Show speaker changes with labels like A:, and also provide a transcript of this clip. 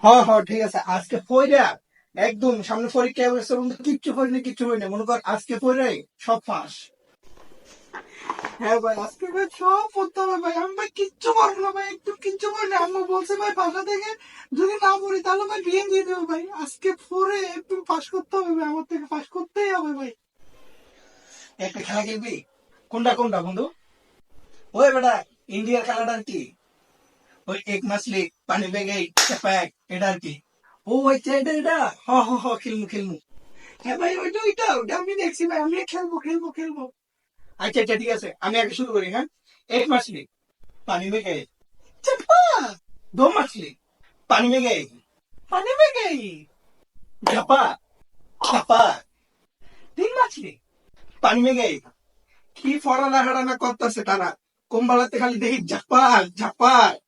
A: হ্যাঁ হ্যাঁ ঠিক আছে, আজকে পড়া একদম সামনে পরীক্ষা হয়েছে, কিচ্ছু হয়নি মনে কর, আজকে পড়াই সব ফাঁস। হ্যাঁ ভাই, আজকে ভাই সব পড়তে হবে ভাই, আমি ভাই কিচ্ছু পারবো না ভাই, একটু কিচ্ছু করি না। আম্মু বলছে ভাই বাসা থেকে যদি না পড়ি তাহলে ভাই বিয়ে দিয়ে দেবো ভাই, আজকে পড়ে একটু পাস করতে হবে ভাই, আমার থেকে পাস করতেই হবে ভাই। একটা খেলা খেলবি? কোনটা কোনটা বন্ধু? ওই বেটা, ইন্ডিয়ার খেলাটার কি? ওই এক মাসলি পানি বেগে প্যাক, এটা আর কি? ও আচ্ছা, এটা হ হ হ, খেলমু। হ্যাঁ ভাই, ওইটা আমি দেখছি ভাই, আমি খেলবো। আচ্ছা আচ্ছা ঠিক আছে, আমি আগে শুরু করি। হ্যাঁ, এক মাছলি पानी में गए, चप्पा। दो मछली पानी में गई, पानी में गई, झपा झपा। तीन मछली पानी में गई। কি ফরানা হারানা করতেছে তারা, কম্বালাতে খালি দেখি ঝাপা ঝাপা।